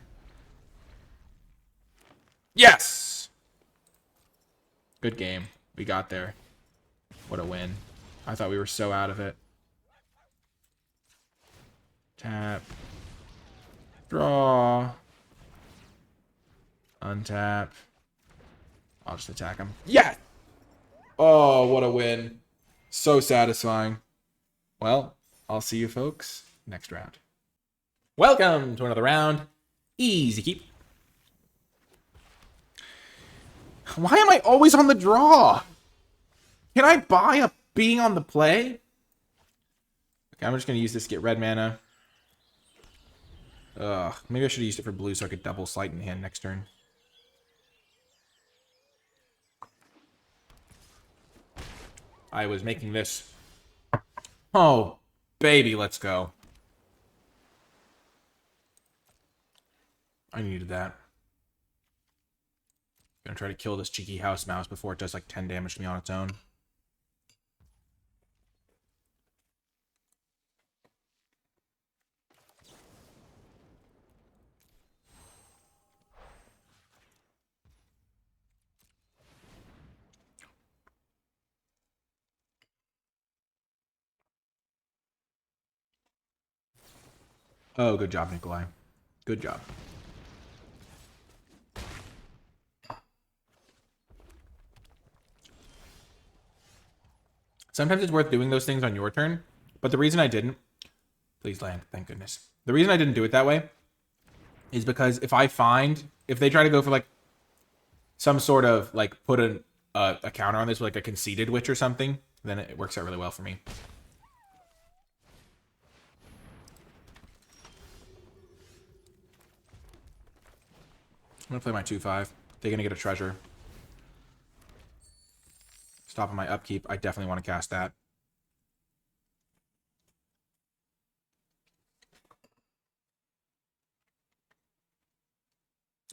Yes! Good game. We got there. What a win. I thought we were so out of it. Tap. Draw. Untap. I'll just attack him. Yeah! Oh, what a win. So satisfying. Well, I'll see you folks next round. Welcome to another round. Easy keep. Why am I always on the draw? Can I buy a being on the play? Okay, I'm just going to use this to get red mana. Maybe I should have used it for blue so I could double Sleight in hand next turn. I was making this. Oh, baby, let's go. I needed that. Gonna try to kill this cheeky house mouse before it does like 10 damage to me on its own. Oh, good job, Nikolai. Good job. Sometimes it's worth doing those things on your turn, but the reason I didn't... Please land, thank goodness. The reason I didn't do it that way is because if they try to go for like some sort of like put a counter on this, like a conceited witch or something, then it works out really well for me. I'm gonna play my 2/5. They're gonna get a treasure. Stopping my upkeep. I definitely want to cast that.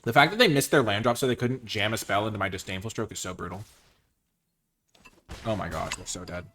The fact that they missed their land drop so they couldn't jam a spell into my Disdainful Stroke is so brutal. Oh my gosh, they're so dead.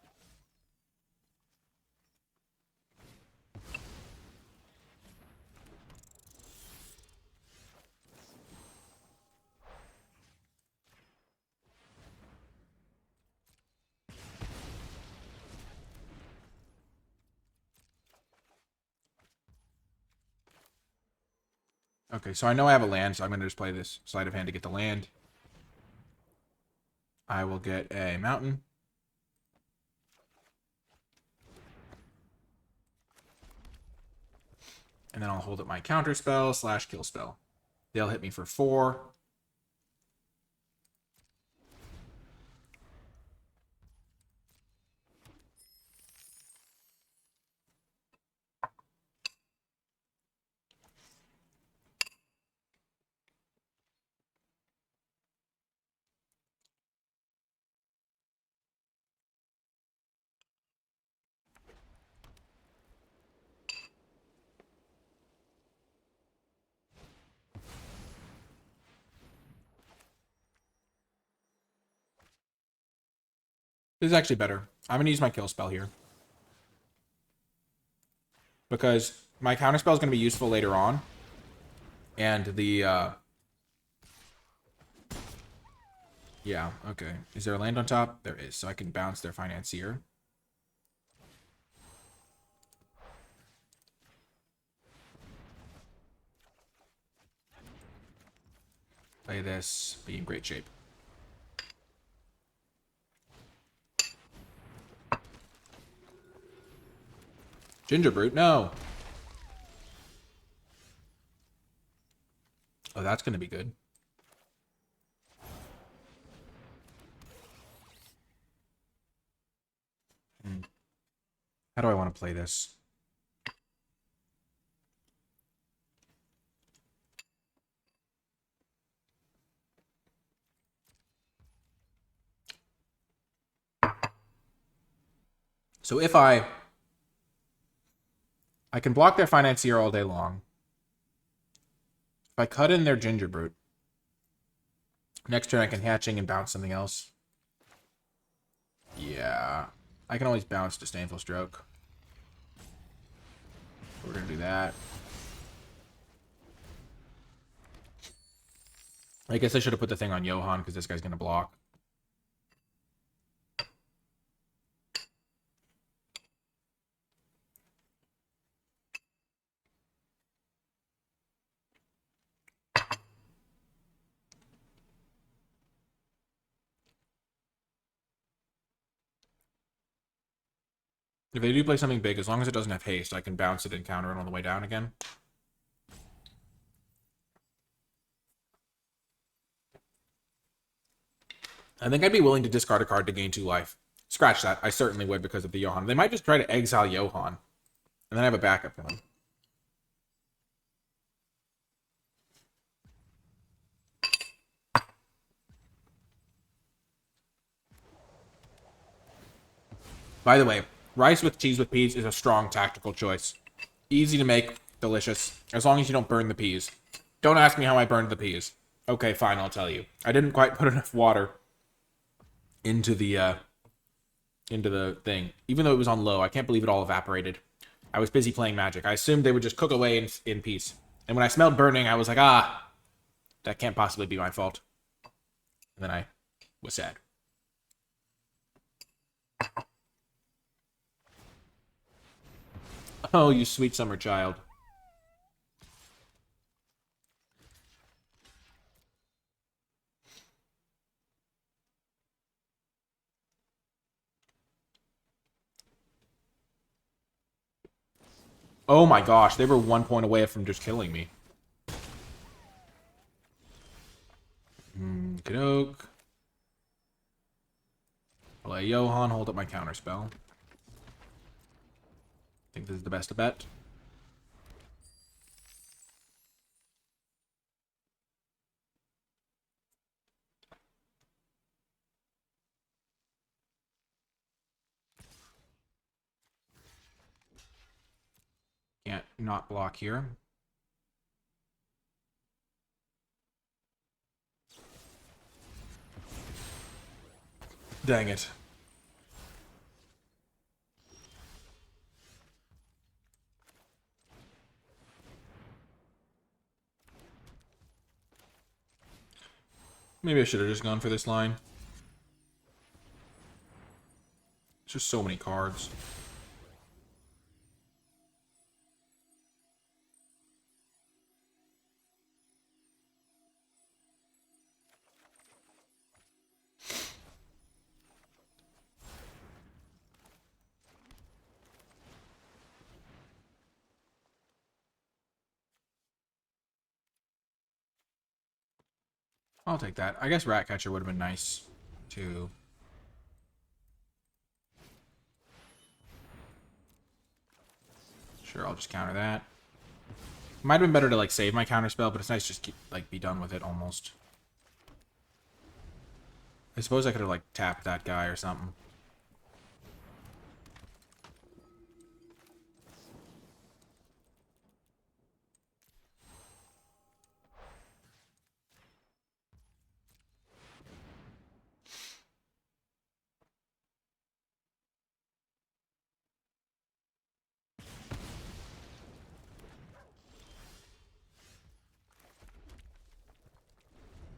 Okay, so I know I have a land, so I'm going to just play this sleight of hand to get the land. I will get a mountain. And then I'll hold up my counter spell / kill spell. They'll hit me for 4. This is actually better. I'm going to use my kill spell here. Because my counter spell is going to be useful later on. And the, yeah, okay. Is there a land on top? There is. So I can bounce their Financier. play this, be in great shape. Ginger Brute, no. Oh, that's going to be good. How do I want to play this? So if I can block their Financier all day long. If I cut in their Ginger Brute, next turn I can Hatching and bounce something else. Yeah. I can always bounce Disdainful Stroke. We're going to do that. I guess I should have put the thing on Johan because this guy's going to block. If they do play something big, as long as it doesn't have haste, I can bounce it and counter it on the way down again. I think I'd be willing to discard a card to gain 2 life. Scratch that. I certainly would because of the Johan. They might just try to exile Johan. And then I have a backup one. By the way, rice with cheese with peas is a strong tactical choice. Easy to make, delicious, as long as you don't burn the peas. Don't ask me how I burned the peas. Okay, fine, I'll tell you. I didn't quite put enough water into the thing. Even though it was on low, I can't believe it all evaporated. I was busy playing Magic. I assumed they would just cook away in peace. And when I smelled burning, I was like, ah, that can't possibly be my fault. And then I was sad. Oh, you sweet summer child. Oh my gosh, they were 1 point away from just killing me. Kadoke. Play Johan, hold up my counterspell. Think this is the best to bet. Can't not block here. Dang it. Maybe I should have just gone for this line. There's just so many cards. I'll take that. I guess Ratcatcher would have been nice, too. Sure, I'll just counter that. Might have been better to, like, save my counterspell, but it's nice to just, like, be done with it, almost. I suppose I could have, like, tapped that guy or something.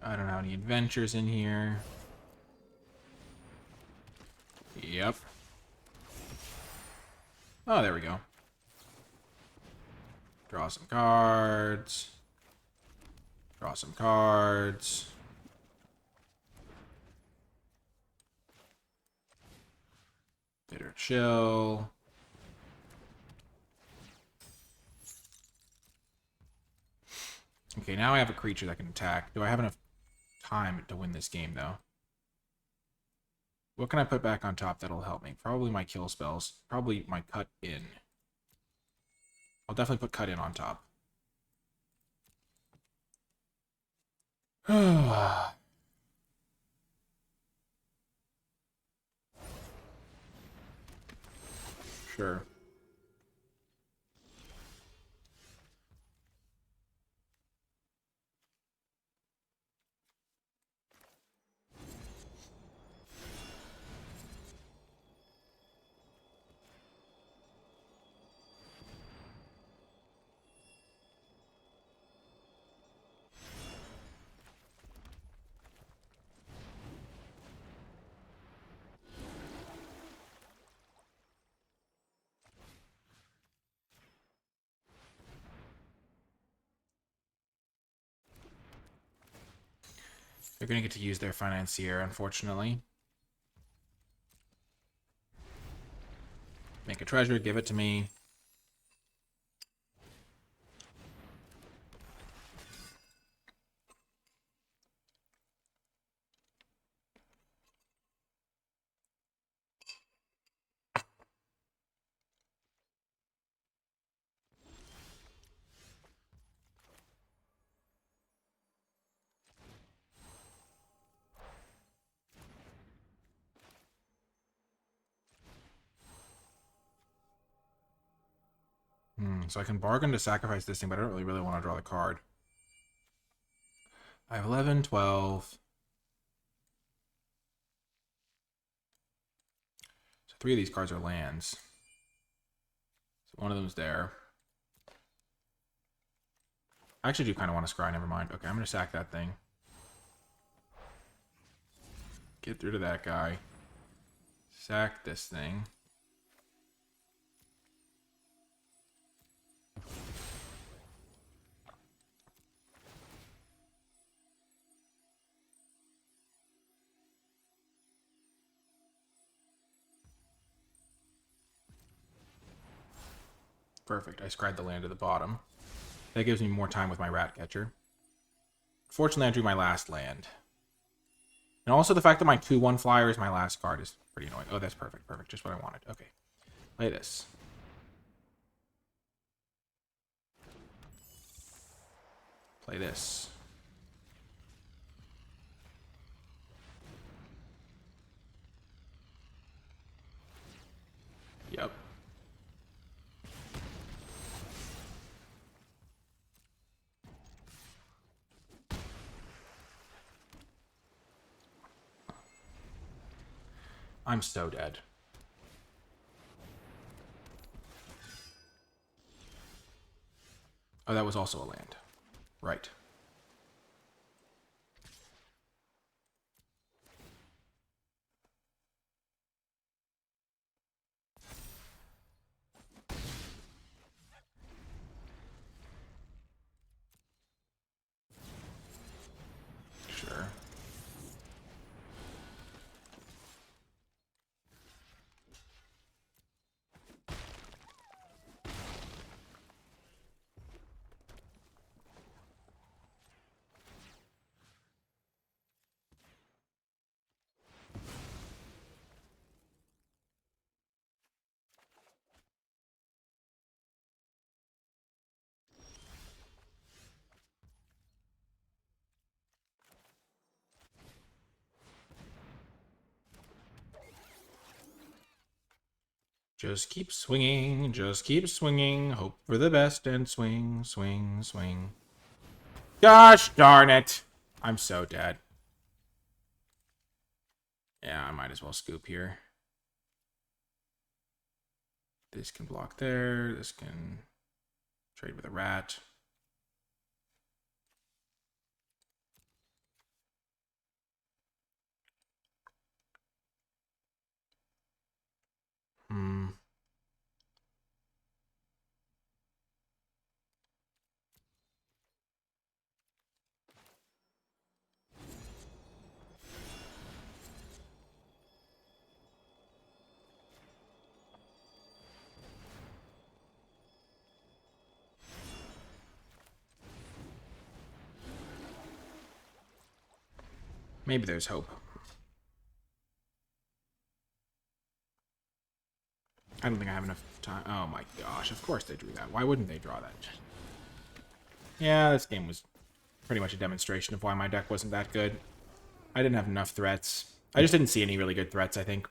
I don't have any adventures in here. Yep. Oh, there we go. Draw some cards. Draw some cards. Bitter Chill. Okay, now I have a creature that can attack. Do I have enough time to win this game, though? What can I put back on top that'll help me? Probably my kill spells. Probably my cut in. I'll definitely put cut in on top. Sure. They're going to get to use their financier, unfortunately. Make a treasure, give it to me. So I can bargain to sacrifice this thing, but I don't really want to draw the card. I have 11, 12. So 3 of these cards are lands. So one of them's there. I actually do kind of want to scry, never mind. Okay, I'm going to sack that thing. Get rid of that guy. Sack this thing. Perfect. I scried the land to the bottom. That gives me more time with my rat catcher. Fortunately, I drew my last land. And also the fact that my 2/1 flyer is my last card is pretty annoying. Oh, that's perfect. Perfect. Just what I wanted. Okay. Play this. Play this. Yep. I'm so dead. Oh, that was also a land. Right. Sure. Just keep swinging, just keep swinging, hope for the best and swing, swing, swing. Gosh darn it! I'm so dead. Yeah, I might as well scoop here. This can block there, this can trade with a rat. Maybe there's hope. I don't think I have enough time. Oh my gosh, of course they drew that. Why wouldn't they draw that? Yeah, this game was pretty much a demonstration of why my deck wasn't that good. I didn't have enough threats. I just didn't see any really good threats, I think.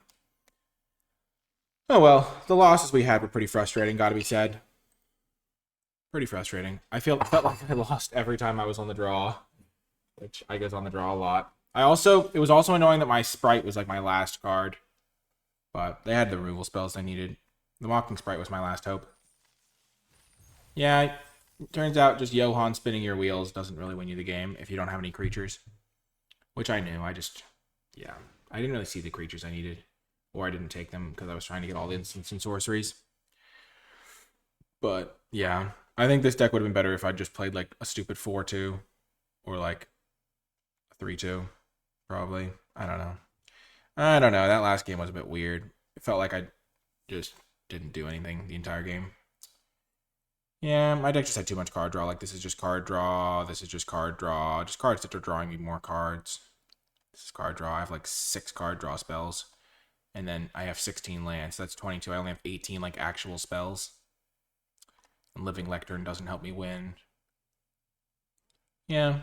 Oh well, the losses we had were pretty frustrating, gotta be said. Pretty frustrating. I felt like I lost every time I was on the draw, which I guess on the draw a lot. It was also annoying that my Sprite was like my last card, but they had the removal spells I needed. The Mocking Sprite was my last hope. Yeah, it turns out just Johann spinning your wheels doesn't really win you the game if you don't have any creatures, which I knew. I didn't really see the creatures I needed, or I didn't take them because I was trying to get all the instants and sorceries. But yeah, I think this deck would have been better if I just played like a stupid 4-2 or like a 3-2, probably. I don't know. That last game was a bit weird. It felt like I just didn't do anything the entire game. Yeah, my deck just had too much card draw. Like, this is just card draw. This is just card draw. Just cards that are drawing me more cards. This is card draw. I have like 6 card draw spells. And then I have 16 lands. So that's 22. I only have 18 like actual spells. And Living Lectern doesn't help me win. Yeah.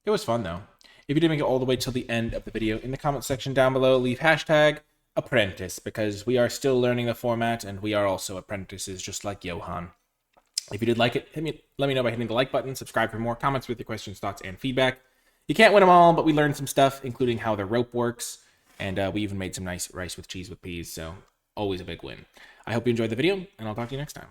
It was fun though. If you didn't make it all the way till the end of the video, in the comment section down below, leave hashtag apprentice, because we are still learning the format and we are also apprentices just like Johann. If you did like it, let me know by hitting the like button, subscribe for more comments with your questions, thoughts, and feedback. You can't win them all, but we learned some stuff, including how the rope works, and we even made some nice rice with cheese with peas, so always a big win. I hope you enjoyed the video, and I'll talk to you next time.